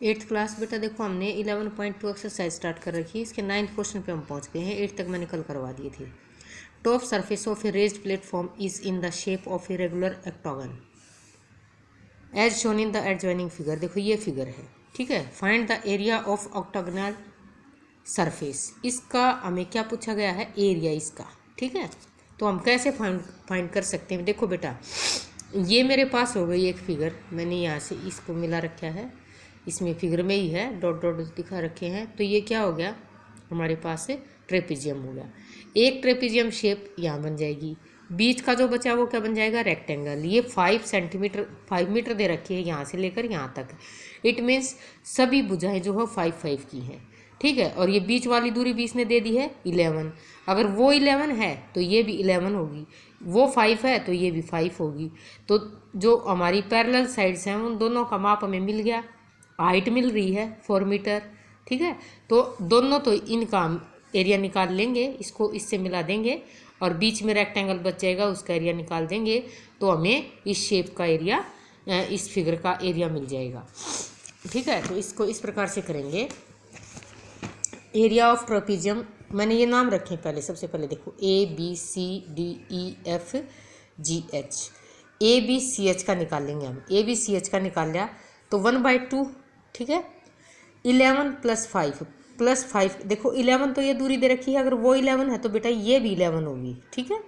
8th class बेटा देखो हमने 11.2 एक्सरसाइज स्टार्ट कर रखी है। इसके 9th क्वेश्चन पे हम पहुंच गए हैं। 8 तक मैंने कल करवा दिए थे। Top surface of a raised platform is in the shape of a regular octagon as shown in the adjoining figure. देखो ये फिगर है, ठीक है। Find the area of octagonal surface. इसका हमें क्या पूछा गया है, एरिया इसका, ठीक है। तो हम कैसे फाइंड कर सकते हैं। देखो बेटा ये मेरे पास हो गई एक फिगर, मैंने यहाँ से इसको मिला रखा है, इसमें फिगर में ही है, डॉट डॉट दिखा रखे हैं। तो ये क्या हो गया, हमारे पास से ट्रेपेजियम हो गया। एक ट्रेपेजियम शेप यहाँ बन जाएगी, बीच का जो बचा वो क्या बन जाएगा, रेक्टेंगल। ये 5 सेंटीमीटर 5 मीटर दे रखी है यहाँ से लेकर यहाँ तक। इट मीन्स सभी भुजाएं जो है 5 की हैं, ठीक है। और ये बीच वाली दूरी भी इसने दे दी है 11। अगर वो 11 है तो ये भी 11 होगी, वो 5 है तो ये भी 5 होगी। तो जो हमारी पैरेलल साइड्स हैं उन दोनों का माप हमें मिल गया, हाइट मिल रही है 4 मीटर, ठीक है। तो दोनों तो इनका एरिया निकाल लेंगे, इसको इससे मिला देंगे और बीच में रेक्टेंगल बच जाएगा, उसका एरिया निकाल देंगे तो हमें इस शेप का एरिया, इस फिगर का एरिया मिल जाएगा, ठीक है। तो इसको इस प्रकार से करेंगे। एरिया ऑफ ट्रेपेजियम मैंने ये नाम रखे पहले, सबसे पहले देखो ABCDEFGH। ABCH का निकाल लेंगे हम, ABCH का निकाल लिया तो 1/2, ठीक है। 11 + 5 देखो 11 तो ये दूरी दे रखी है, अगर वो 11 है तो बेटा ये भी 11 होगी, ठीक है।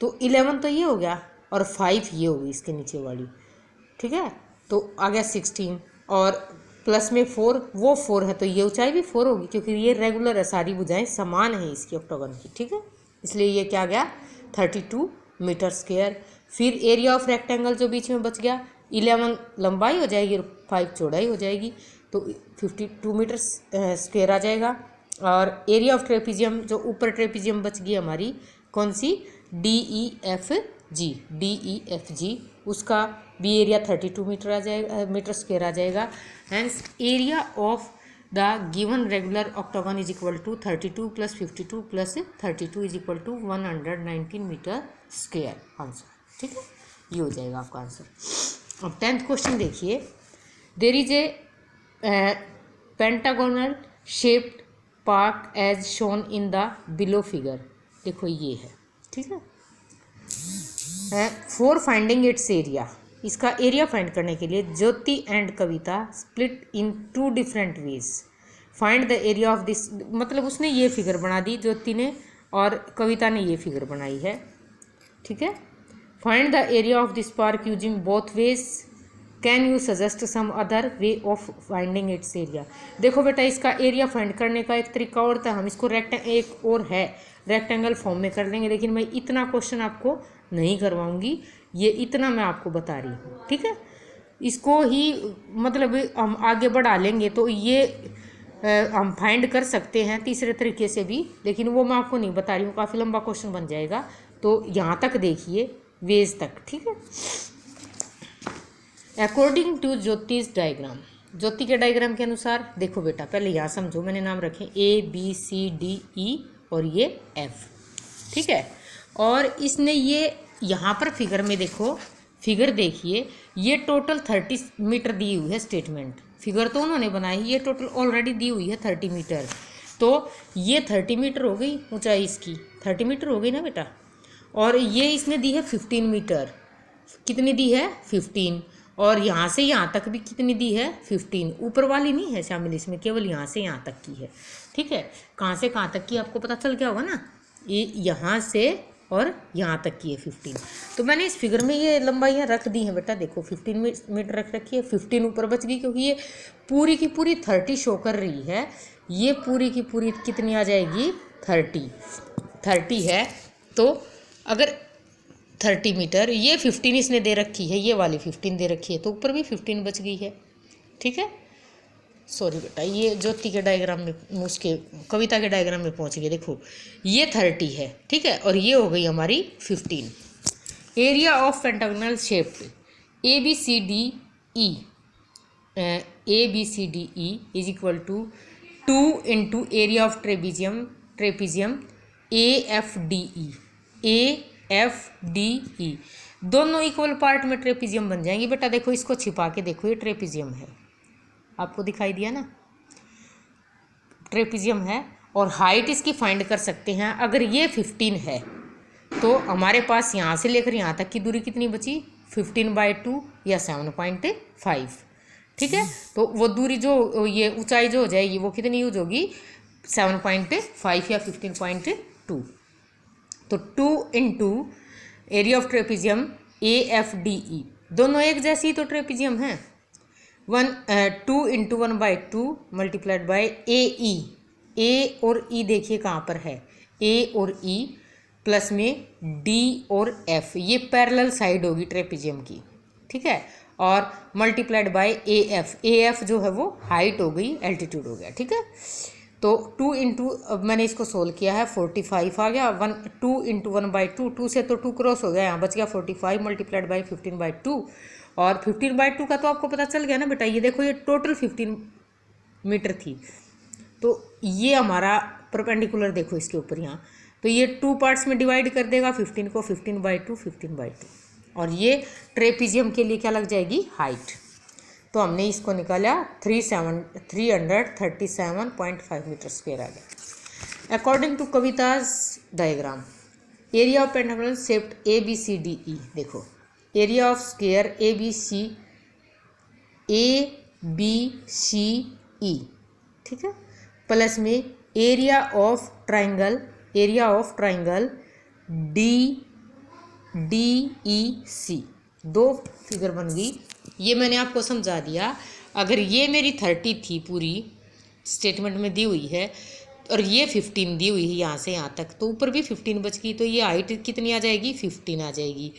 तो 11 तो ये हो गया और 5 ये होगी इसके नीचे वाली, ठीक है। तो आ गया 16 और प्लस में 4, वो 4 है तो ये ऊंचाई भी 4 होगी, क्योंकि ये रेगुलर है, सारी भुजाएं समान है इसकी ऑक्टागन की, ठीक है। इसलिए ये क्या गया 32 मीटर स्क्वायर। फिर एरिया ऑफ रेक्टेंगल जो बीच में बच गया, 11 लंबाई हो जाएगी और 5 चौड़ाई हो जाएगी, तो 52 मीटर स्क्वायर आ जाएगा। और एरिया ऑफ ट्रेपेजियम जो ऊपर ट्रेपेजियम बच गई हमारी, कौन सी, DEFG, उसका भी एरिया 32 मीटर आ जाएगा, मीटर स्क्वायर आ जाएगा। Hence area of the given regular octagon is equal to 32 + 52 + 32 is equal to 119 metre square, answer, ठीक है। ये हो जाएगा आपका आंसर। अब 10th क्वेश्चन देखिए। There is a pentagonal shaped part as shown in the below figure. देखो ये है, ठीक है। फॉर फाइंडिंग इट्स एरिया, इसका एरिया फाइंड करने के लिए Jyoti and Kavita split in 2 different ways. Find the area of this, मतलब उसने ये फिगर बना दी ज्योति ने और कविता ने ये फिगर बनाई है, ठीक है। Find the area of this park using both ways, can you suggest some other way of finding its area. देखो बेटा इसका एरिया फाइंड करने का एक तरीका और था, हम इसको एक और है रेक्टेंगल फॉर्म में कर लेंगे, लेकिन मैं इतना क्वेश्चन आपको नहीं करवाऊंगी, ये इतना मैं आपको बता रही हूँ, ठीक है। इसको ही मतलब हम आगे बढ़ा लेंगे तो ये हम फाइंड कर सकते हैं तीसरे तरीके से भी, लेकिन वो मैं आपको नहीं बता रही हूँ, काफ़ी लंबा क्वेश्चन बन जाएगा। तो यहाँ तक देखिए, वेज तक, ठीक है। अकॉर्डिंग टू ज्योतिष डायग्राम, ज्योति के डायग्राम के अनुसार, देखो बेटा पहले यहाँ समझो, मैंने नाम रखे ABCDE और ये F, ठीक है। और इसने ये यहाँ पर फिगर में देखो, फिगर देखिए, ये टोटल 30 मीटर दी हुई है स्टेटमेंट, फिगर तो उन्होंने बनाई, ये टोटल ऑलरेडी दी हुई है 30 मीटर। तो ये 30 मीटर हो गई ऊंचाई, इसकी 30 मीटर हो गई ना बेटा। और ये इसने दी है 15 मीटर, कितनी दी है 15, और यहाँ से यहाँ तक भी कितनी दी है 15, ऊपर वाली नहीं है शामिल इसमें, केवल यहाँ से यहाँ तक की है, ठीक है। कहाँ से कहाँ तक की आपको पता चल गया होगा ना, ये यहाँ से और यहाँ तक की है 15। तो मैंने इस फिगर में ये लंबाइयाँ रख दी हैं बेटा, देखो 15 मीटर रख रखी है, 15 ऊपर बच गई, क्योंकि ये पूरी की पूरी 30 शो कर रही है, ये पूरी की पूरी कितनी आ जाएगी 30 है। तो अगर 30 मीटर, ये 15 इसने दे रखी है, ये वाली 15 दे रखी है, तो ऊपर भी 15 बच गई है, ठीक है। सॉरी बेटा, ये ज्योति के डायग्राम में, उसके कविता के डायग्राम में पहुंच गए। देखो ये 30 है, ठीक है, और ये हो गई हमारी 15। Area of pentagonal shape ABCDE is equal to 2 × area of trapezium AFDE, दोनों इक्वल पार्ट में ट्रेपेजियम बन जाएंगे बेटा। देखो इसको छिपा के देखो, ये ट्रेपेजियम है आपको दिखाई दिया ना, ट्रेपीजियम है और हाइट इसकी फाइंड कर सकते हैं। अगर ये 15 है तो हमारे पास यहाँ से लेकर यहाँ तक की दूरी कितनी बची, 15/2 या 7.5। ठीक है, तो वो दूरी जो ये ऊंचाई जो हो जाएगी वो कितनी यूज होगी, 7.5 या 15.2। तो 2 into area of trapezium AFDE, दोनों एक जैसी तो ट्रेपीजियम है। 2 into 1/2 multiplied by AE, A और E देखिए कहाँ पर है, A और E प्लस में D और F, ये पैरेलल साइड होगी ट्रेपीजियम की। ठीक है, और मल्टीप्लाइड बाई AF जो है वो हाइट हो गई, एल्टीट्यूड हो गया। ठीक है, तो 2 इंटू, अब मैंने इसको सोल्व किया है, 45 आ गया। 2 इंटू 1/2, 2 से तो 2 क्रॉस हो गया, यहाँ बच गया 45 मल्टीप्लाइड बाई 15/2, और 15/2 का तो आपको पता चल गया ना बेटा। ये देखो ये टोटल 15 मीटर थी, तो ये हमारा परपेंडिकुलर देखो इसके ऊपर यहाँ, तो ये 2 पार्ट्स में डिवाइड कर देगा 15 को, 15/2 15/2, और ये ट्रेपीजियम के लिए क्या लग जाएगी, हाइट। तो हमने इसको निकाला 337.5 मीटर स्क्वायर आ गया। According to Kavita's diagram, area of pentagon shaped ABCDE, देखो एरिया ऑफ स्क्वायर ABCE, ठीक है, प्लस में एरिया ऑफ ट्राइंगल DEC, दो फिगर बन गई। ये मैंने आपको समझा दिया। अगर ये मेरी 30 थी पूरी स्टेटमेंट में दी हुई है और ये 15 दी हुई है यहाँ से यहाँ तक, तो ऊपर भी 15 बच गई, तो ये हाइट कितनी आ जाएगी, 15 आ जाएगी।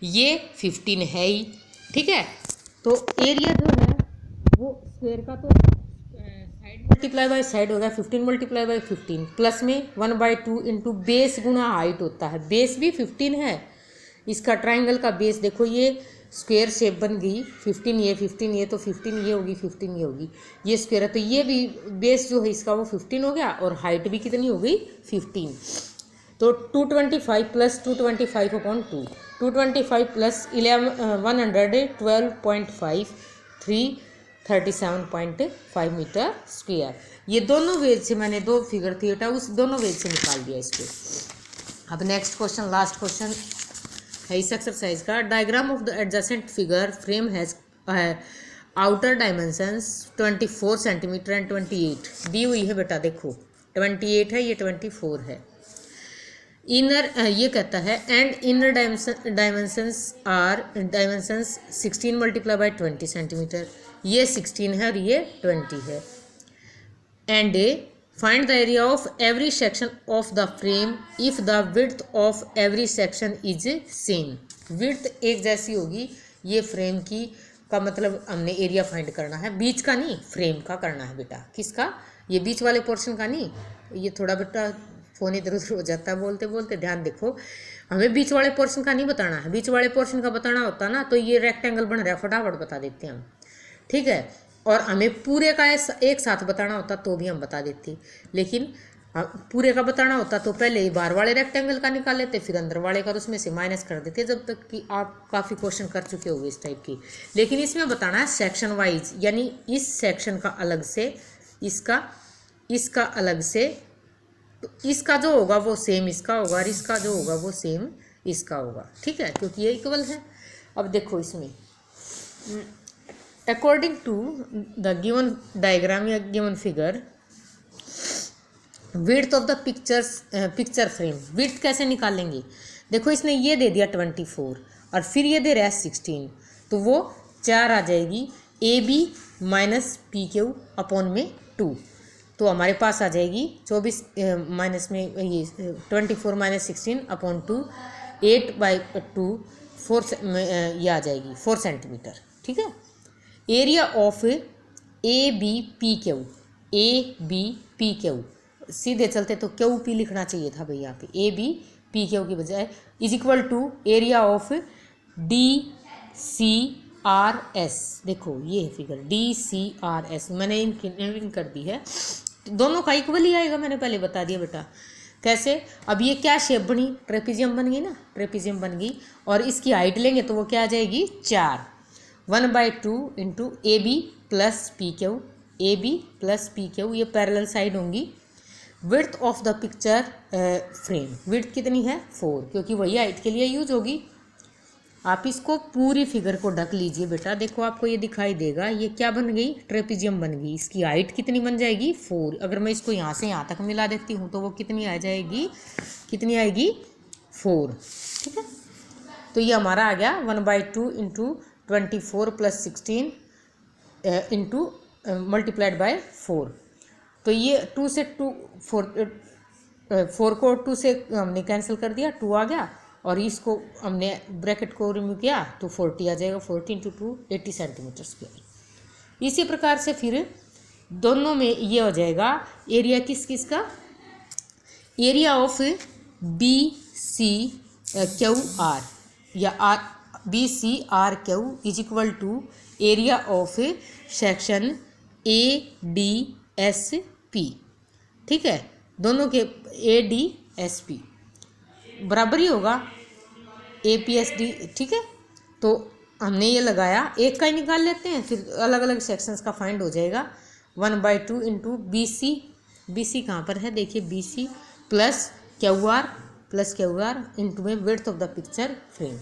ये 15 है ही। ठीक है, तो एरिया जो है वो स्क्वायर का तो साइड मल्टीप्लाई बाय साइड हो गया, 15 मल्टीप्लाई बाय 15 प्लस में 1/2 इंटू बेस गुना हाइट होता है। बेस भी 15 है इसका, ट्राइंगल का बेस देखो, ये स्क्वायर शेप बन गई, 15 ये तो 15 ये होगी, 15 ये होगी, ये स्क्वायर है, तो ये भी बेस जो है इसका वो 15 हो गया, और हाइट भी कितनी हो गई, 15। तो 225 प्लस 225/2, 225 प्लस 112.5, 337.5 मीटर स्क्वायर। ये दोनों वेज से मैंने दो फिगर थी बेटा, उस दोनों वेज से निकाल दिया इसको। अब नेक्स्ट क्वेश्चन, लास्ट क्वेश्चन है इस एक्सरसाइज का। Diagram of the adjacent figure frame has outer dimensions 24 centimetre and 28 दी हुई है बेटा, देखो 28 है, ये 24 है। इनर ये कहता है and inner dimensions 16 multiply by 20 centimetre, ये 16 है और ये 20 है। And find the area of every section of the frame if the width of every section is same. Width एक जैसी होगी ये फ्रेम की, का मतलब हमने एरिया फाइंड करना है, बीच का नहीं, फ्रेम का करना है बेटा। किसका, ये बीच वाले पोर्शन का नहीं। ये थोड़ा बेटा फोन इधर उधर हो जाता है बोलते बोलते, ध्यान देखो, हमें बीच वाले पोर्शन का नहीं बताना है। बीच वाले पोर्शन का बताना होता ना तो ये रेक्टेंगल बन रहा है, फटाफट बता देते हैं हम। ठीक है, और हमें पूरे का एक साथ बताना होता तो भी हम बता देते, लेकिन पूरे का बताना होता तो पहले बाहर वाले रेक्टेंगल का निकाल लेते, फिर अंदर वाले का, तो उसमें से माइनस कर देते, जब तक कि आप काफ़ी क्वेश्चन कर चुके होंगे इस टाइप की। लेकिन इसमें बताना है सेक्शन वाइज, यानी इस सेक्शन का अलग से, इसका अलग से, तो इसका जो होगा वो सेम इसका होगा, और इसका जो होगा वो सेम इसका होगा। ठीक है, क्योंकि ये इक्वल है। अब देखो इसमें according to the given diagram या given figure, width of the picture frame, width कैसे निकालेंगे। देखो इसने ये दे दिया 24 और फिर ये दे रहा है 16, तो वो 4 आ जाएगी, AB माइनस PQ अपॉन में 2, तो हमारे पास आ जाएगी 24 माइनस में ये 24 माइनस 16 अपॉन 2, 8/2, 4 ये आ जाएगी 4 सेंटीमीटर। ठीक है, एरिया ऑफ ABPQ, सीधे चलते तो QP लिखना चाहिए था भाई यहाँ पे, ABPQ की बजाय, is equal to area of DCRS। देखो ये फिगर DCRS मैंने इनकी कर दी है, तो दोनों का इक्वल ही आएगा, मैंने पहले बता दिया बेटा। कैसे, अब ये क्या शेप बनी, ट्रेपीजियम बन गई ना, ट्रेपीजियम बन गई, और इसकी हाइट लेंगे तो वो क्या आ जाएगी 4, 1/2 into AB plus P Q, A B plus P Q, ये पैरेलल साइड होंगी। Width of the picture frame, width कितनी है 4, क्योंकि वही हाइट के लिए यूज होगी। आप इसको पूरी फिगर को ढक लीजिए बेटा, देखो आपको ये दिखाई देगा, ये क्या बन गई, ट्रेपेजियम बन गई। इसकी हाइट कितनी बन जाएगी 4। अगर मैं इसको यहाँ से यहाँ तक मिला देती हूँ तो वो कितनी आ जाएगी, कितनी आएगी 4। ठीक है, तो ये हमारा आ गया 1/2 into 24 plus 16 into multiplied by 4। तो ये 2 से 4 को 2 से हमने कैंसिल कर दिया, 2 आ गया, और इसको हमने ब्रैकेट को रिमूव किया तो 40 आ जाएगा। 40 इंटू 2 80 सेंटीमीटर स्क्वायर। इसी प्रकार से फिर दोनों में ये हो जाएगा एरिया किस किस का, area of B C Q R या R B C R Q is equal to area of section A D S P. ठीक है, दोनों के ए डी एस पी बराबर ही होगा ए पी एस डी। ठीक है, तो हमने ये लगाया, एक का ही निकाल लेते हैं, फिर अलग अलग सेक्शंस का फाइंड हो जाएगा। 1/2 into B C, B C कहाँ पर है देखिए, B C plus Q R into में width of the picture frame.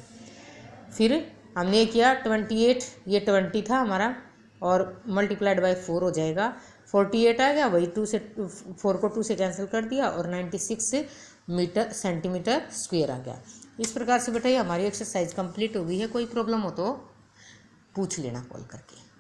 फिर हमने ये किया 28, ये 20 था हमारा, और मल्टीप्लाइड बाय 4 हो जाएगा। 48 आ गया, वही 2 से 4 को 2 से कैंसिल कर दिया, और 96 सेंटीमीटर स्क्वायर आ गया। इस प्रकार से बेटा ये हमारी एक्सरसाइज कंप्लीट हो गई है। कोई प्रॉब्लम हो तो पूछ लेना कॉल करके।